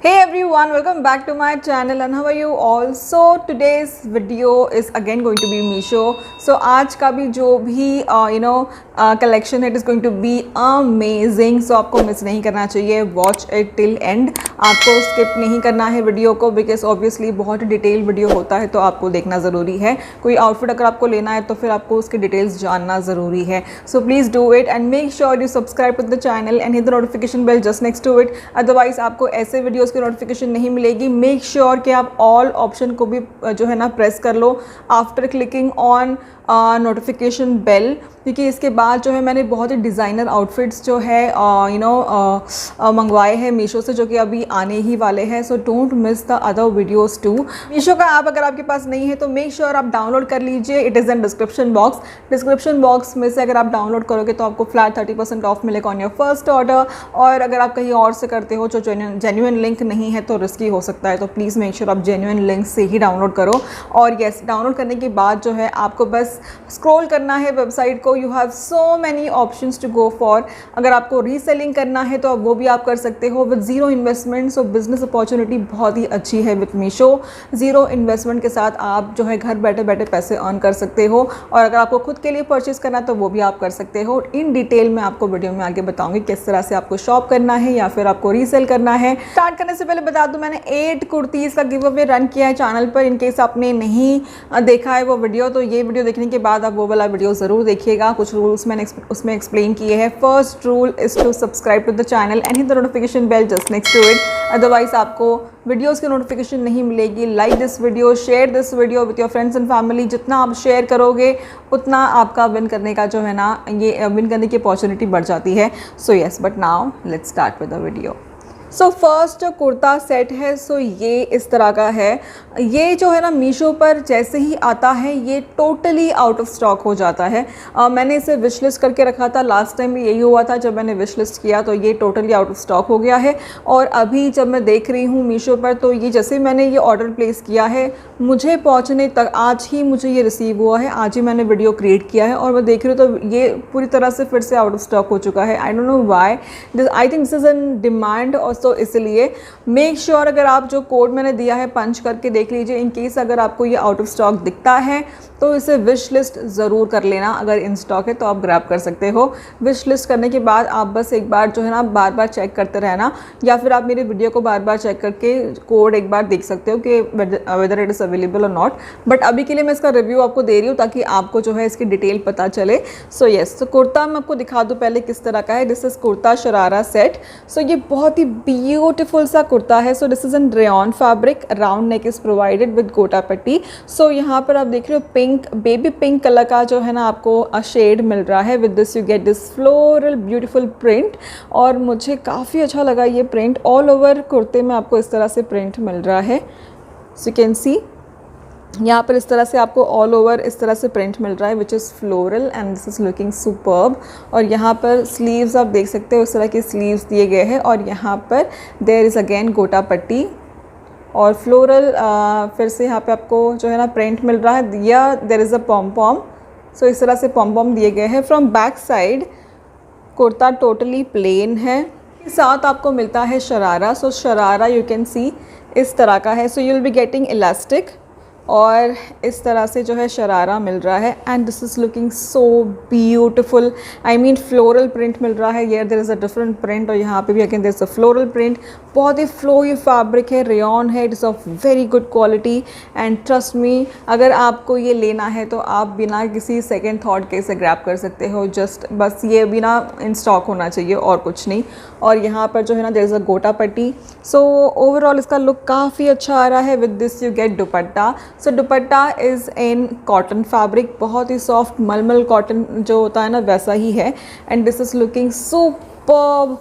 Hey everyone, welcome back to my channel and how are you all? So today's video is again going to be Meesho. So आज का भी जो भी collection है, it is going to be amazing. So आपको miss नहीं करना चाहिए, watch it till end. आपको skip नहीं करना है वीडियो को because obviously बहुत डिटेल वीडियो होता है तो आपको देखना ज़रूरी है. कोई आउटफिट अगर आपको लेना है तो फिर आपको उसके डिटेल्स जानना ज़रूरी है. So please do it and make sure you subscribe to the channel and hit the notification bell just next to it. Otherwise आपको ऐसे वीडियोस की नोटिफिकेशन नहीं मिलेगी. मेक श्योर कि आप ऑल ऑप्शन को भी जो है ना प्रेस कर लो after clicking on notification bell, क्योंकि इसके बाद जो है मैंने बहुत ही डिज़ाइनर आउटफिट्स जो है मंगवाए हैं मीशो से, जो कि अभी आने ही वाले हैं. So don't miss the other videos too. Meesho का ऐप अगर आपके पास नहीं है तो मेक श्योर आप डाउनलोड कर लीजिए. It is in description box. Description box में से अगर आप डाउनलोड करोगे तो आपको फ्लैट 30% ऑफ मिलेगा ऑन योर फर्स्ट ऑर्डर. और अगर आप कहीं और से करते हो जो जेन्युइन लिंक नहीं है तो रिस्की हो सकता है, तो प्लीज़ मेक श्योर आप जेन्युइन लिंक से ही डाउनलोड करो. और येस, डाउनलोड करने के बाद जो है आपको बस स्क्रॉल करना है वेबसाइट को. You have so many options to go for. अगर आपको रीसेलिंग करना है तो वो भी आप कर सकते हो with zero investment. So business opportunity बहुत ही अच्छी है विद मीशो. ज़ीरो इन्वेस्टमेंट के साथ आप जो है घर बैठे बैठे पैसे अर्न कर सकते हो. और अगर आपको खुद के लिए परचेज़ करना है तो वो भी आप कर सकते हो. इन डिटेल मैं आपको वीडियो में आगे बताऊंगी किस तरह से आपको शॉप करना है या फिर आपको रीसेल करना है. स्टार्ट करने से पहले बता दूं, मैंने 8 कुर्तीज़ का गिव अवे रन किया है चैनल पर. इनकेस आपने नहीं देखा है वो वीडियो तो ये वीडियो देखने के बाद आप वो वाला वीडियो ज़रूर देखिएगा. कुछ रूल्स मैंने उसमें एक्सप्लेन किए हैं. First rule is to subscribe to the channel and hit the notification bell just next to it. Otherwise आपको वीडियोज़ की नोटिफिकेशन नहीं मिलेगी. Like this video, share this video with your friends and family. जितना आप share करोगे उतना आपका win करने का जो है ना, ये विन करने की अपॉर्चुनिटी बढ़ जाती है. So yes, but now let's start with the video. So first जो कुर्ता सेट है सो ये इस तरह का है. ये जो है ना मीशो पर जैसे ही आता है ये टोटली आउट ऑफ स्टॉक हो जाता है. मैंने इसे विश लिस्ट करके रखा था. लास्ट टाइम भी यही हुआ था जब मैंने विश लिस्ट किया तो ये टोटली आउट ऑफ स्टॉक हो गया है. और अभी जब मैं देख रही हूँ मीशो पर तो ये जैसे मैंने ये ऑर्डर प्लेस किया है मुझे पहुँचने तक आज ही मुझे ये रिसीव हुआ है. आज ही मैंने वीडियो क्रिएट किया है और मैं देख रही हूँ तो ये पूरी तरह से फिर से आउट ऑफ स्टॉक हो चुका है. I don't know why. I think this is in demand और तो इसलिए मेक श्योर अगर आप जो कोड मैंने दिया है पंच करके देख लीजिए. इन केस अगर आपको ये आउट ऑफ स्टॉक दिखता है तो इसे विश लिस्ट ज़रूर कर लेना. अगर इन स्टॉक है तो आप ग्रैब कर सकते हो. विश लिस्ट करने के बाद आप बस एक बार जो है ना बार बार चेक करते रहना, या फिर आप मेरे वीडियो को बार बार चेक करके कोड एक बार देख सकते हो कि वेदर इट इज़ अवेलेबल और नॉट. बट अभी के लिए मैं इसका रिव्यू आपको दे रही हूँ ताकि आपको जो है इसकी डिटेल पता चले. सो येस, तो कुर्ता मैं आपको दिखा दूँ पहले किस तरह का है. This is kurta sharara set. So ये बहुत ही ब्यूटीफुल सा कुर्ता है. So this is in rayon fabric. Round neck is provided with gota patti. सो यहाँ पर आप देख रहे हो पिंक, बेबी पिंक कलर का जो है ना आपको शेड मिल रहा है. With this you get this floral beautiful print. और मुझे काफ़ी अच्छा लगा ये प्रिंट. ऑल ओवर कुर्ते में आपको इस तरह से प्रिंट मिल रहा है. सो यू कैन सी यहाँ पर इस तरह से आपको ऑल ओवर इस तरह से प्रिंट मिल रहा है which is floral and this is looking superb. और यहाँ पर स्लीव्स आप देख सकते हो इस तरह के स्लीव्स दिए गए हैं. और यहाँ पर देयर इज़ अगेन गोटा पट्टी और फ्लोरल फिर से यहाँ पे आपको जो है ना प्रिंट मिल रहा है. या देयर इज़ अ पॉम पॉम. सो इस तरह से पॉम पॉम दिए गए हैं. From back side kurta totally plain है. साथ आपको मिलता है sharara. So sharara you can see इस तरह का है. So you will be getting elastic और इस तरह से जो है शरारा मिल रहा है. And this is looking so beautiful. I mean floral print मिल रहा है. Here there is a different print और यहाँ पे भी again there is a floral print. बहुत ही फ्लोई फैब्रिक है, रेयॉन है. It is of very good quality and trust me अगर आपको ये लेना है तो आप बिना किसी सेकेंड थाट के इसे ग्रैब कर सकते हो. जस्ट बस ये बिना इन स्टॉक होना चाहिए और कुछ नहीं. और यहाँ पर जो है ना देयर इज़ अ गोटा पट्टी. सो ओवरऑल इसका लुक काफ़ी अच्छा आ रहा है. With this you get dupatta. So dupatta is in cotton fabric. बहुत ही सॉफ्ट मलमल कॉटन जो होता है ना वैसा ही है. And this is looking superb.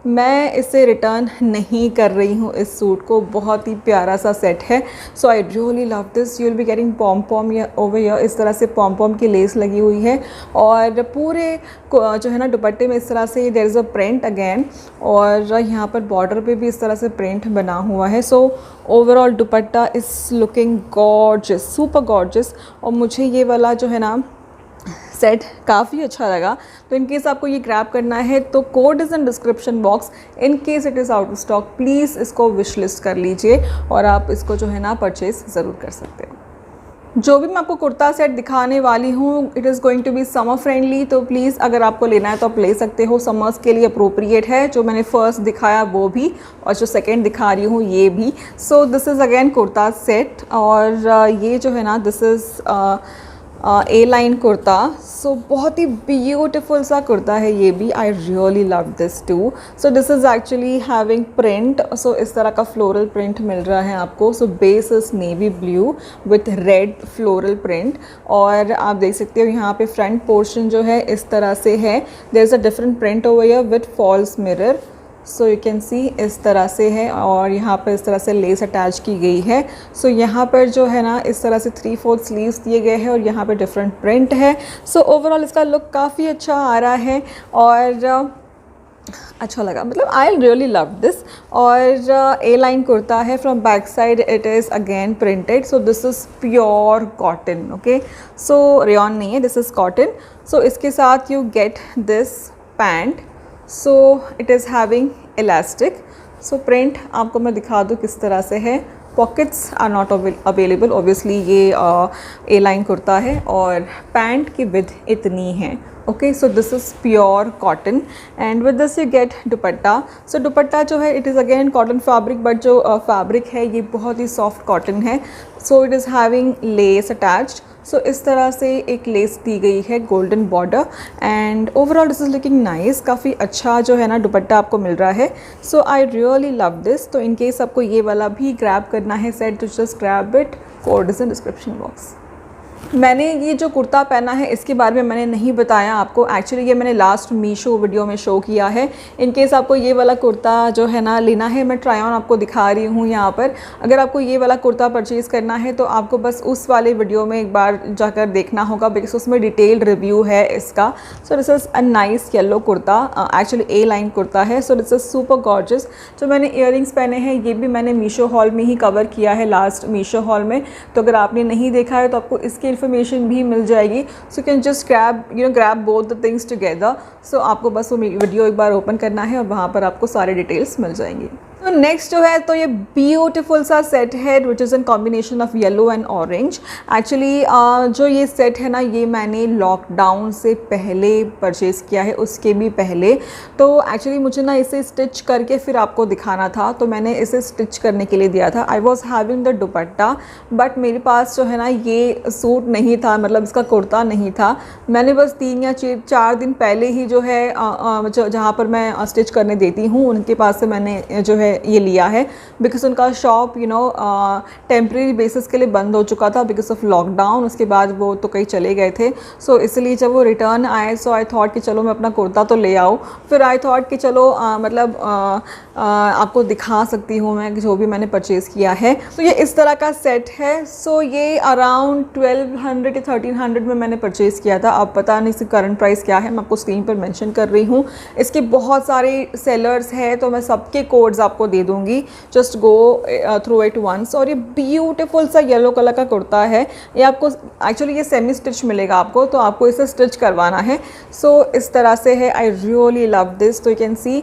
मैं इसे रिटर्न नहीं कर रही हूँ इस सूट को. बहुत ही प्यारा सा सेट है. So I really love this. You will be getting pom pom या ओवर यर इस तरह से पॉम पॉम की लेस लगी हुई है. और पूरे जो है ना दुपट्टे में इस तरह से there is a print again. और यहाँ पर बॉर्डर पे भी इस तरह से प्रिंट बना हुआ है. So overall dupatta is looking gorgeous, super gorgeous. और मुझे ये वाला जो है ना सेट काफ़ी अच्छा लगा। तो इन केस आपको ये ग्रैब करना है तो code is in description box. In case it is out of stock please इसको विश लिस्ट कर लीजिए और आप इसको जो है ना परचेज़ ज़रूर कर सकते हो। जो भी मैं आपको कुर्ता सेट दिखाने वाली हूँ it is going to be summer friendly, तो प्लीज़ अगर आपको लेना है तो आप ले सकते हो। समर्स के लिए अप्रोप्रिएट है। जो मैंने फर्स्ट दिखाया वो भी और जो सेकंड दिखा रही हूँ ये भी। So this is again kurta set और ये जो है ना this is A line kurta. So बहुत ही ब्यूटीफुल सा कुर्ता है ये भी। I really love this too. So this is actually having print. So इस तरह का फ्लोरल प्रिंट मिल रहा है आपको। So base is navy blue with red floral print और आप देख सकते हो यहाँ पे फ्रंट पोर्शन जो है इस तरह से है। There is a different print over here with false mirror. So you can see इस तरह से है और यहाँ पर इस तरह से लेस अटैच की गई है। सो यहाँ पर जो है ना इस तरह से 3/4 स्लीव्स दिए गए हैं और यहाँ पे डिफरेंट प्रिंट है। सो ओवरऑल इसका लुक काफ़ी अच्छा आ रहा है और अच्छा लगा, मतलब आई रियली लव दिस। और ए लाइन कुर्ता है। From back side it is again printed. So this is pure cotton. Okay, so rayon नहीं है, दिस इज़ कॉटन। सो इसके साथ you get this pant. So it is having elastic. So print आपको मैं दिखा दूँ किस तरह से है। Pockets are not available obviously, ये ए लाइन कुर्ता है और पैंट की विड्थ इतनी है। Okay, so this is pure cotton and with this you get dupatta. So dupatta जो है it is again cotton fabric but जो फैब्रिक है ये बहुत ही सॉफ्ट कॉटन है। So it is having lace attached. So इस तरह से एक लेस दी गई है golden border and overall this is looking nice. काफ़ी अच्छा जो है ना दुपट्टा आपको मिल रहा है। So I really love this. तो इन केस आपको ये वाला भी ग्रैब करना है सेट तो just grab it. Code is in description box. मैंने ये जो कुर्ता पहना है इसके बारे में मैंने नहीं बताया आपको। एक्चुअली ये मैंने लास्ट मीशो वीडियो में शो किया है। इन केस आपको ये वाला कुर्ता जो है ना लेना है, मैं ट्राई ऑन आपको दिखा रही हूँ यहाँ पर। अगर आपको ये वाला कुर्ता परचेज़ करना है तो आपको बस उस वाले वीडियो में एक बार जाकर देखना होगा बिकॉज उसमें डिटेल्ड रिव्यू है इसका। So this is a nice yellow kurta, actually A line kurta है। So this is super gorgeous. जो मैंने इयररिंग्स पहने हैं ये भी मैंने मीशो हॉल में ही कवर किया है, लास्ट मीशो हॉल में। तो अगर आपने नहीं देखा है तो आपको इसकी इन्फॉर्मेशन भी मिल जाएगी। So can just grab both the things together. So आपको बस वो वीडियो एक बार ओपन करना है और वहाँ पर आपको सारे डिटेल्स मिल जाएंगी। तो नेक्स्ट जो है तो ये ब्यूटीफुल सा सेट है विच is in combination of yellow and orange. Actually जो ये सेट है ना ये मैंने लॉकडाउन से पहले परचेज़ किया है, उसके भी पहले। तो एक्चुअली मुझे ना इसे स्टिच करके फिर आपको दिखाना था तो मैंने इसे स्टिच करने के लिए दिया था। I was having the dupatta but मेरे पास जो है ना ये सूट नहीं था, मतलब इसका कुर्ता नहीं था। मैंने बस 3 या 4 दिन पहले ही जो है जहाँ पर मैं स्टिच करने देती हूँ उनके पास से मैंने जो है ये लिया है बिकॉज उनका शॉप टेम्प्रेरी बेसिस के लिए बंद हो चुका था बिकॉज ऑफ लॉकडाउन। उसके बाद वो तो कहीं चले गए थे। सो इसलिए जब वो रिटर्न आए सो आई थॉट कि चलो मैं अपना कुर्ता तो ले आऊँ। फिर आई थॉट कि चलो आपको दिखा सकती हूँ मैं जो भी मैंने परचेज़ किया है। सो ये इस तरह का सेट है। सो ये अराउंड 1200 या 1300 में मैंने परचेज़ किया था। अब पता नहीं इसकी करंट प्राइस क्या है, मैं आपको स्क्रीन पर मेंशन कर रही हूँ। इसके बहुत सारे सेलर्स हैं तो मैं सबके कोड्स आपको दे दूंगी, just go through it once. और ये ब्यूटीफुल सा येलो कलर का कुर्ता है। ये आपको एक्चुअली ये सेमी स्टिच मिलेगा आपको, तो आपको इसे स्टिच करवाना है। सो इस तरह से है। आई रियली लव दिस। तो यू कैन सी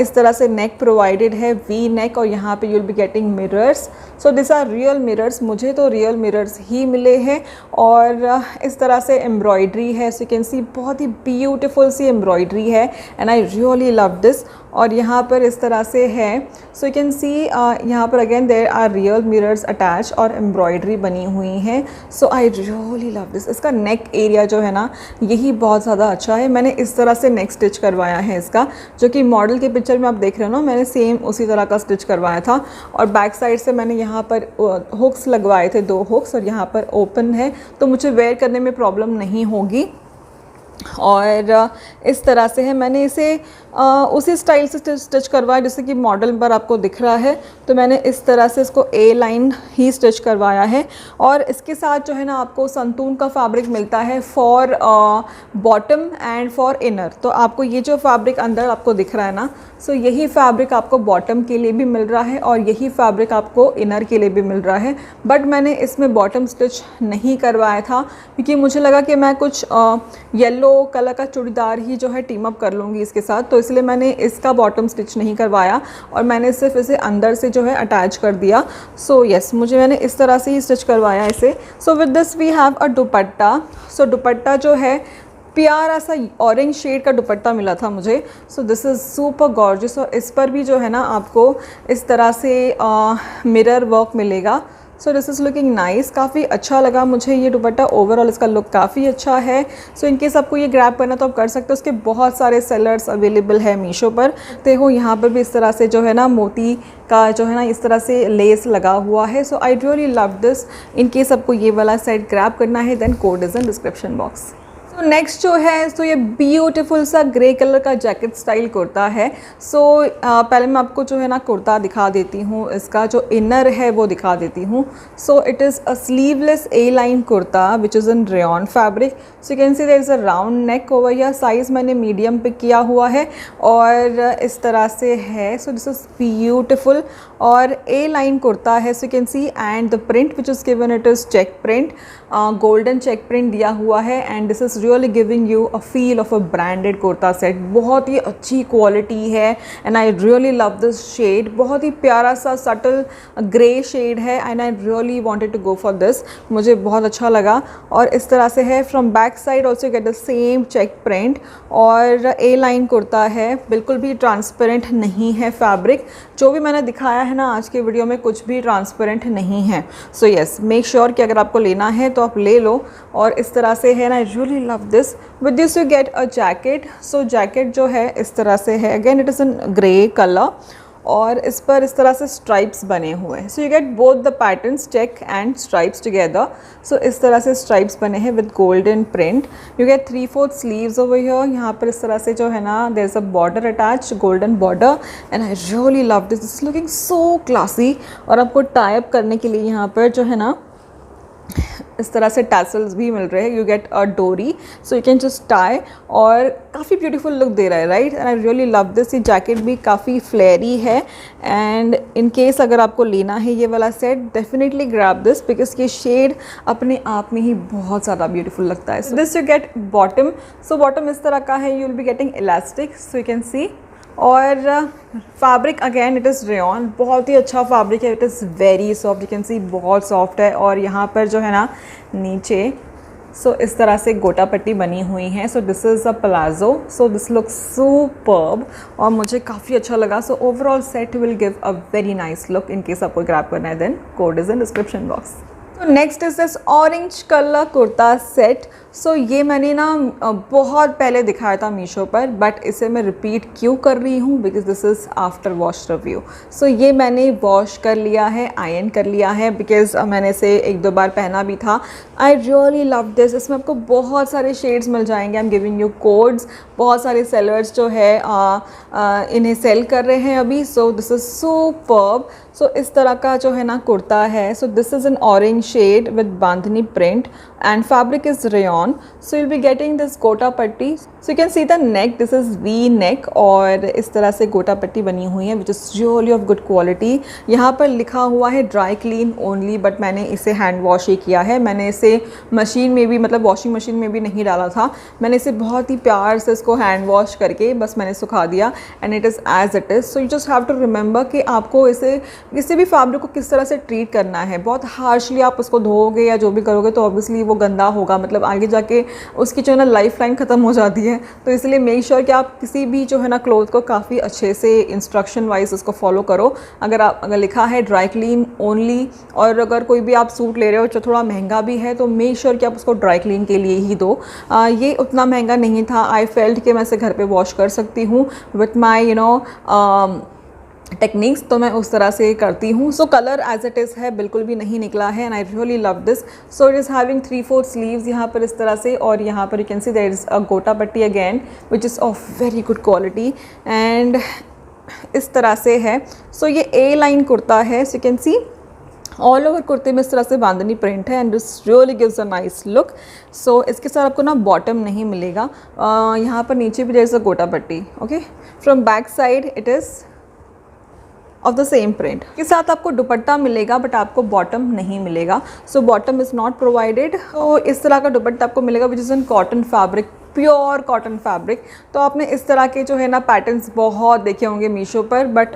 इस तरह से नेक प्रोवाइडेड है, वी नेक, और यहाँ पे you'll be getting mirrors. So this are real mirrors, मुझे तो रियल मिरर्स ही मिले हैं। और इस तरह से एम्ब्रॉयडरी है। सो यू कैन सी बहुत ही ब्यूटीफुल सी एम्ब्रॉयडरी है and I really love this. और यहाँ पर इस तरह से है। सो यू कैन सी यहाँ पर again there are real mirrors attach और एम्ब्रॉयडरी बनी हुई है। So I really love this. इसका नेक एरिया जो है ना यही बहुत ज़्यादा अच्छा है। मैंने इस तरह से नेक स्टिच करवाया है इसका, जो कि मॉडल के पिक्चर में आप देख रहे हो ना, मैंने सेम उसी तरह का स्टिच करवाया था। और बैक साइड से मैंने यहाँ पर हुक्स लगवाए थे, 2 हुक्स, और यहाँ पर ओपन है तो मुझे वेयर करने में प्रॉब्लम नहीं होगी। और इस तरह से है। मैंने इसे उसी स्टाइल से स्टिच करवाया जैसे कि मॉडल पर आपको दिख रहा है। तो मैंने इस तरह से इसको ए लाइन ही स्टिच करवाया है। और इसके साथ जो है ना आपको संतून का फैब्रिक मिलता है for bottom and for inner. तो आपको ये जो फैब्रिक अंदर आपको दिख रहा है ना, सो यही फैब्रिक आपको बॉटम के लिए भी मिल रहा है और यही फैब्रिक आपको इनर के लिए भी मिल रहा है। बट मैंने इसमें बॉटम स्टिच नहीं करवाया था क्योंकि मुझे लगा कि मैं कुछ येलो कलर का चूड़ीदार ही जो है टीम अप कर लूँगी इसके साथ, तो इसलिए मैंने इसका बॉटम स्टिच नहीं करवाया और मैंने सिर्फ इसे अंदर से जो है अटैच कर दिया। सो यस, मैंने इस तरह से ही स्टिच करवाया इसे। So with this we have a dupatta. So dupatta जो है प्यारा सा ऑरेंज शेड का दुपट्टा मिला था मुझे। सो दिस इज़ सुपर गॉर्जियस और इस पर भी जो है ना आपको इस तरह से मिरर वर्क मिलेगा। सो दिस इज़ लुकिंग नाइस। काफ़ी अच्छा लगा मुझे ये दुपट्टा, ओवरऑल इसका लुक काफ़ी अच्छा है। सो इनकेस आपको ये ग्रैब करना तो आप कर सकते हो। उसके बहुत सारे सेलर्स अवेलेबल है मीशो पर। देखो यहाँ पर भी इस तरह से जो है ना मोती का जो है ना इस तरह से लेस लगा हुआ है। So I really love this. In case आपको ये वाला सेट ग्रैब करना है then code is in description box. तो नेक्स्ट जो है सो ये ब्यूटीफुल सा ग्रे कलर का जैकेट स्टाइल कुर्ता है। सो पहले मैं आपको जो है ना कुर्ता दिखा देती हूँ, इसका जो इनर है वो दिखा देती हूँ। So it is a sleeveless A line kurta which is in rayon fabric. So you can see there is a round neck over here. Size मैंने मीडियम पिक किया हुआ है और इस तरह से है। सो दिस इज़ ब्यूटीफुल और ए लाइन कुर्ता है। So you can see and the print which is given it is check print, golden check print दिया हुआ है and this is really giving you a feel of a branded kurta set. बहुत ही अच्छी quality है and I really love this shade. बहुत ही प्यारा सा सटल ग्रे शेड है and I really wanted to go for this. मुझे बहुत अच्छा लगा और इस तरह से है। From back side also get the same check print और ए लाइन कुर्ता है। बिल्कुल भी ट्रांसपेरेंट नहीं है फैब्रिक। जो भी मैंने दिखाया है ना आज के वीडियो में कुछ भी ट्रांसपेरेंट नहीं है। सो यस, मेक श्योर कि अगर आपको लेना है तो आप ले लो। और इस तरह से है ना, आई really love this. With this you get a jacket. So jacket जो है इस तरह से है। Again it is in grey colour और इस पर इस तरह से स्ट्राइप्स बने हुए हैं। So you get both the patterns check and stripes together. So इस तरह से स्ट्राइप्स बने हैं with golden print. You get 3/4 sleeves over here. यहाँ पर इस तरह से जो है ना there is a border attach, golden border and I really love this. This looking so classy. और आपको टाई अप करने के लिए यहाँ पर जो है ना इस तरह से टैसल्स भी मिल रहे हैं। यू गेट अ डोरी सो यू कैन जस्ट टाई और काफ़ी ब्यूटीफुल लुक दे रहा है, right. And I really love this. ये जैकेट भी काफ़ी फ्लेयरी है एंड इन केस अगर आपको लेना है ये वाला set definitely grab this because ये शेड अपने आप में ही बहुत ज़्यादा ब्यूटीफुल लगता है। So this you get bottom. So bottom इस तरह का है। You will be getting elastic so you can see. और fabric again it is rayon. बहुत ही अच्छा फैब्रिक है। It is very soft, you can see बहुत सॉफ्ट है। और यहाँ पर जो है ना नीचे सो इस तरह से गोटा पट्टी बनी हुई है। So this is a palazzo. So this looks superb और मुझे काफ़ी अच्छा लगा। So overall set will give a very nice look. In case आपको ग्रैब करना है then code is in description box. तो next is this orange colour kurta set. So ये मैंने ना बहुत पहले दिखाया था मीशो पर बट इसे मैं रिपीट क्यों कर रही हूँ because this is after wash review. So ये मैंने वॉश कर लिया है, आयरन कर लिया है बिकॉज मैंने इसे 1-2 बार पहना भी था। आई रियली लव दिस। इसमें आपको बहुत सारे शेड्स मिल जाएंगे। I am giving you codes. बहुत सारे सेलर्स जो है इन्हें सेल कर रहे हैं अभी। So this is superb. So इस तरह का जो है ना कुर्ता है। So this is an orange shade with bandhani print and fabric is rayon. So you'll be getting this gota patti. So you can see the neck, this is V neck और इस तरह से गोटा पट्टी बनी हुई है which is really of good quality. यहाँ पर लिखा हुआ है ड्राई क्लीन ओनली बट मैंने इसे हैंड वॉश ही किया है। मैंने इसे मशीन में भी मतलब वॉशिंग मशीन में भी नहीं डाला था। मैंने इसे बहुत ही प्यार से इसको हैंड वॉश करके बस मैंने सुखा दिया and it is as it is. So you just have to remember कि आपको इसे किसी भी फैब्रिक को किस तरह से ट्रीट करना है। बहुत हार्शली आप उसको धोओगे या जो भी करोगे तो ऑब्वियसली वो गंदा होगा, मतलब आगे जाके उसकी जो है ना लाइफ लाइन ख़त्म हो जाती है। तो इसलिए मेक श्योर कि आप किसी भी जो है ना क्लोथ को काफ़ी अच्छे से इंस्ट्रक्शन वाइज उसको फॉलो करो। अगर लिखा है ड्राई क्लीन ओनली और अगर कोई भी आप सूट ले रहे हो जो थोड़ा महंगा भी है तो मेक श्योर कि आप उसको ड्राई क्लीन के लिए ही दो। ये उतना महंगा नहीं था। आई फेल्ट कि मैं इसे घर पे वॉश कर सकती हूँ विथ माई टेक्निक्स, तो मैं उस तरह से करती हूँ। So colour as it is है, बिल्कुल भी नहीं निकला है and I really love this. So it is having 3/4 sleeves यहाँ पर इस तरह से, और यहाँ पर you can see there is a गोटा पट्टी again which is of very good quality and इस तरह से है। सो ये ए लाइन कुर्ता है, so you can see all over कुर्ते में इस तरह से बांधनी प्रिंट है and this really gives a nice look. So इसके साथ आपको ना बॉटम नहीं मिलेगा, यहाँ पर नीचे भी देयर इज़ अ गोटा पट्टी। Okay, from back side it is of the same print. के साथ आपको दुपट्टा मिलेगा बट आपको बॉटम नहीं मिलेगा, so bottom is not provided. तो इस तरह का दुपट्टा आपको मिलेगा विच is in cotton fabric, pure cotton fabric. तो आपने इस तरह के जो है ना पैटर्न्स बहुत देखे होंगे मीशो पर, बट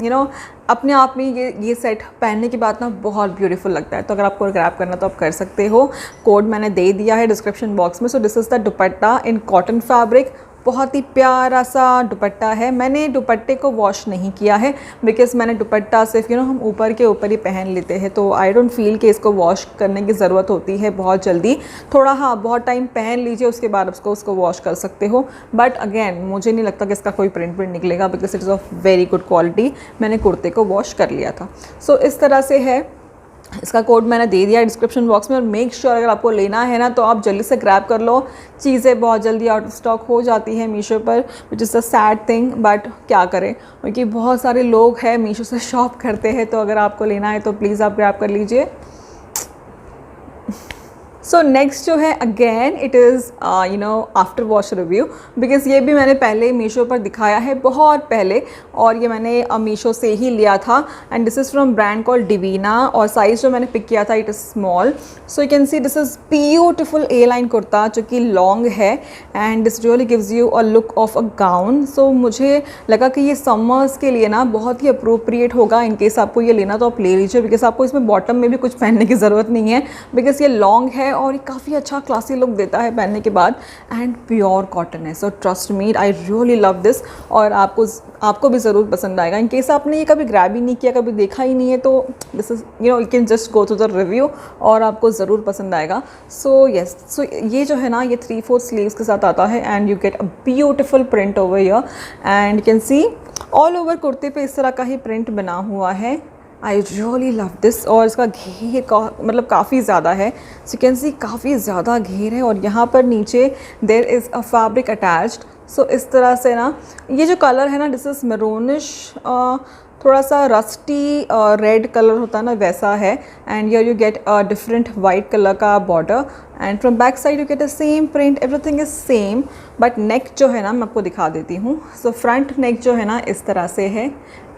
यू नो अपने आप में ये सेट पहनने के बाद ना बहुत ब्यूटीफुल लगता है। तो अगर आपको ग्रैब करना तो आप कर सकते हो, कोड मैंने दे दिया है डिस्क्रिप्शन बॉक्स में। सो this is the dupatta in cotton fabric, बहुत ही प्यारा सा दुपट्टा है। मैंने दुपट्टे को वॉश नहीं किया है बिकॉज मैंने दुपट्टा सिर्फ हम ऊपर के ऊपर ही पहन लेते हैं, तो आई डोंट फील कि इसको वॉश करने की ज़रूरत होती है बहुत जल्दी। थोड़ा हाँ बहुत टाइम पहन लीजिए, उसके बाद उसको वॉश कर सकते हो, बट अगेन मुझे नहीं लगता कि इसका कोई प्रिंट निकलेगा because it is of very good quality. मैंने कुर्ते को वॉश कर लिया था। सो इस तरह से है, इसका कोड मैंने दे दिया डिस्क्रिप्शन बॉक्स में। और मेक श्योर अगर आपको लेना है ना तो आप जल्दी से ग्रैब कर लो, चीज़ें बहुत जल्दी आउट ऑफ स्टॉक हो जाती है मीशो पर, which is the sad thing, but क्या करें क्योंकि बहुत सारे लोग हैं मीशो से शॉप करते हैं। तो अगर आपको लेना है तो प्लीज़ आप ग्रैब कर लीजिए। सो नेक्स्ट जो है again it is after wash review, because ये भी मैंने पहले मीशो पर दिखाया है बहुत पहले, और ये मैंने मीशो से ही लिया था and this is from brand call Divina, और साइज़ जो मैंने पिक किया था it is small. So you can see this is beautiful A line kurta जो कि लॉन्ग है and this really gives you a look of a gown. So मुझे लगा कि ये समर्स के लिए ना बहुत ही अप्रोप्रिएट होगा। इन केस आपको ये लेना तो आप ले लीजिए, बिकॉज आपको इसमें बॉटम में भी कुछ पहनने की ज़रूरत नहीं है, बिकॉज ये लॉन्ग है और ये काफ़ी अच्छा क्लासी लुक देता है पहनने के बाद एंड प्योर कॉटन है। So trust me I really love this, और आपको भी ज़रूर पसंद आएगा। इन केस आपने ये कभी ग्रैब ही नहीं किया, कभी देखा ही नहीं है, तो this is you can just go to the review और आपको ज़रूर पसंद आएगा। सो येस, सो ये जो है ना ये 3/4 स्लीव्स के साथ आता है and you get a beautiful print over here and you can see all over कुर्ते पे इस तरह का ही प्रिंट बना हुआ है। आई रियली लव दिस, और इसका घेर मतलब काफ़ी ज़्यादा है, सो यू कैन सी काफ़ी ज़्यादा घेर है, और यहाँ पर नीचे there is a fabric attached. So इस तरह से ना ये जो कलर है ना दिस इज़ मैरूनिश, थोड़ा सा रस्टी रेड कलर होता है ना वैसा है, and here you get a different white colour का border and from back side you get a same print, everything is same, but neck जो है ना मैं आपको दिखा देती हूँ। सो फ्रंट नेक जो है ना इस तरह से है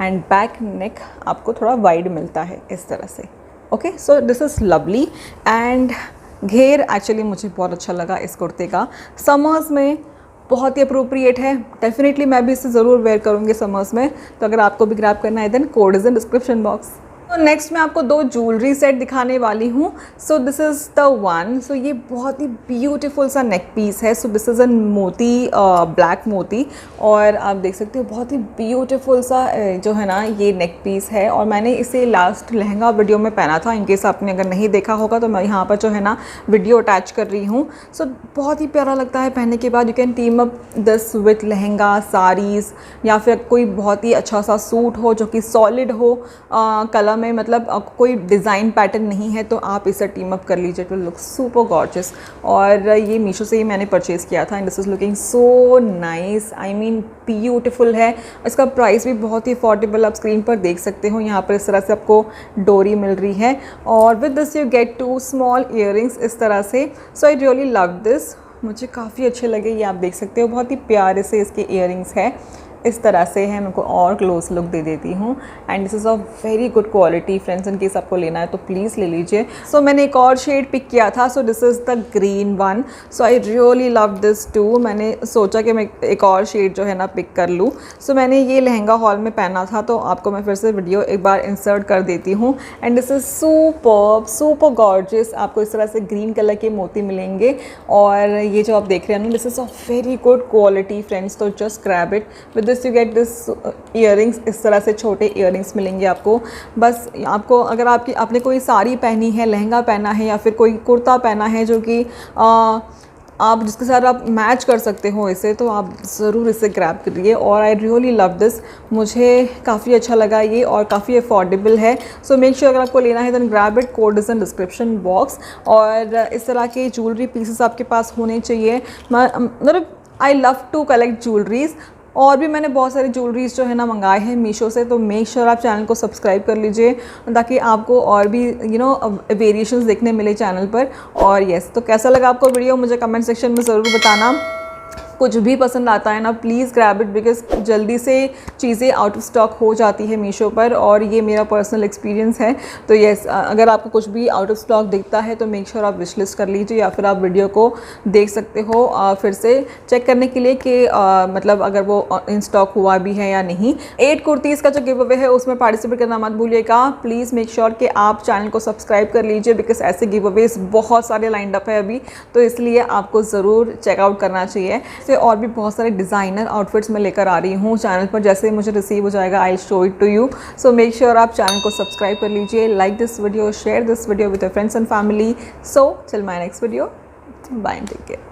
एंड बैक नेक आपको थोड़ा वाइड मिलता है इस तरह से। Okay, so this is lovely and घेर एक्चुअली मुझे बहुत अच्छा लगा इस कुर्ते का। समर्स में बहुत ही अप्रोप्रिएट है, डेफिनेटली मैं भी इसे ज़रूर वेयर करूँगी समर्स में। तो अगर आपको भी ग्रैब करना है then code is in description box. तो नेक्स्ट मैं आपको 2 ज्वेलरी सेट दिखाने वाली हूँ। So this is the one, so ये बहुत ही ब्यूटीफुल सा नेक पीस है। So this is an moti, black moti, और आप देख सकते हो बहुत ही ब्यूटीफुल सा जो है ना ये नेक पीस है, और मैंने इसे लास्ट लहंगा वीडियो में पहना था। इन केस आपने अगर नहीं देखा होगा तो मैं यहाँ पर जो है ना वीडियो अटैच कर रही हूँ। सो बहुत ही प्यारा लगता है पहनने के बाद। You can team up this with lehenga, saris, या फिर कोई बहुत ही अच्छा सा सूट हो जो कि सॉलिड हो कलर में, मतलब कोई डिज़ाइन पैटर्न नहीं है तो आप इसे टीम अप कर लीजिए, it will look super gorgeous. और ये मीशो से ही मैंने परचेज़ किया था and this is looking so nice, I mean beautiful है। इसका प्राइस भी बहुत ही अफोर्डेबल, आप स्क्रीन पर देख सकते हो। यहाँ पर इस तरह से आपको डोरी मिल रही है और with this you gate 2 small earrings इस तरह से। सो आई रियली लव दिस, मुझे काफ़ी अच्छे लगे। ये आप देख सकते हो बहुत ही प्यारे से इसके ईयरिंग्स है, इस तरह से है। मैं आपको और क्लोज लुक दे देती हूँ and this is of very good quality friends. In case आपको लेना है तो प्लीज़ ले लीजिए। सो मैंने एक और शेड पिक किया था, so this is the green one. So I really love this too. मैंने सोचा कि मैं एक और शेड जो है ना पिक कर लूँ। सो मैंने ये लहंगा हॉल में पहना था, तो आपको मैं फिर से वीडियो एक बार इंसर्ट कर देती हूँ and this is super gorgeous. आपको इस तरह से ग्रीन कलर के मोती मिलेंगे, और ये जो आप देख रहे हैं ना this is of very good quality friends, तो just grab it. With this you get this earrings, इस तरह से छोटे ईयरिंग्स मिलेंगे आपको। बस आपको अगर आपने कोई साड़ी पहनी है, लहंगा पहना है, या फिर कोई कुर्ता पहना है जो कि आप जिसके साथ आप मैच कर सकते हो इसे, तो आप ज़रूर इसे ग्रैब करिए। और आई रियली लव दिस, मुझे काफ़ी अच्छा लगा ये और काफ़ी अफोर्डेबल है। सो मेक श्योर अगर आपको लेना है then grab it, code is in description box. और इस तरह के ज्वेलरी पीसेस आपके पास होने चाहिए। मतलब I love to collect jewelleries, और भी मैंने बहुत सारी ज्वेलरीज जो है ना मंगाए हैं मीशो से। तो मेक श्योर आप चैनल को सब्सक्राइब कर लीजिए ताकि आपको और भी वेरिएशंस देखने मिले चैनल पर। और येस, तो कैसा लगा आपको वीडियो मुझे कमेंट सेक्शन में ज़रूर बताना। कुछ भी पसंद आता है ना प्लीज़ ग्रैब इट, बिकॉज जल्दी से चीज़ें आउट ऑफ स्टॉक हो जाती है मीशो पर, और ये मेरा पर्सनल एक्सपीरियंस है। तो येस, अगर आपको कुछ भी आउट ऑफ स्टॉक दिखता है तो मेक श्योर आप विश लिस्ट कर लीजिए, या फिर आप वीडियो को देख सकते हो फिर से चेक करने के लिए कि मतलब अगर वो इन स्टॉक हुआ भी है या नहीं। 8 कुर्तीज़ का जो गिव अवे है उसमें पार्टिसिपेट करना मत भूलिएगा। प्लीज़ मेक श्योर कि आप चैनल को सब्सक्राइब कर लीजिए, बिकॉज ऐसे गिव अवेज बहुत सारे लाइंड अप है अभी, तो इसलिए आपको ज़रूर चेकआउट करना चाहिए। और भी बहुत सारे डिज़ाइनर आउटफिट्स मैं लेकर आ रही हूँ चैनल पर, जैसे ही मुझे रिसीव हो जाएगा I show it to you. So make sure आप चैनल को सब्सक्राइब कर लीजिए, like this video, share this video with your friends and family. So till my next video, bye and take care.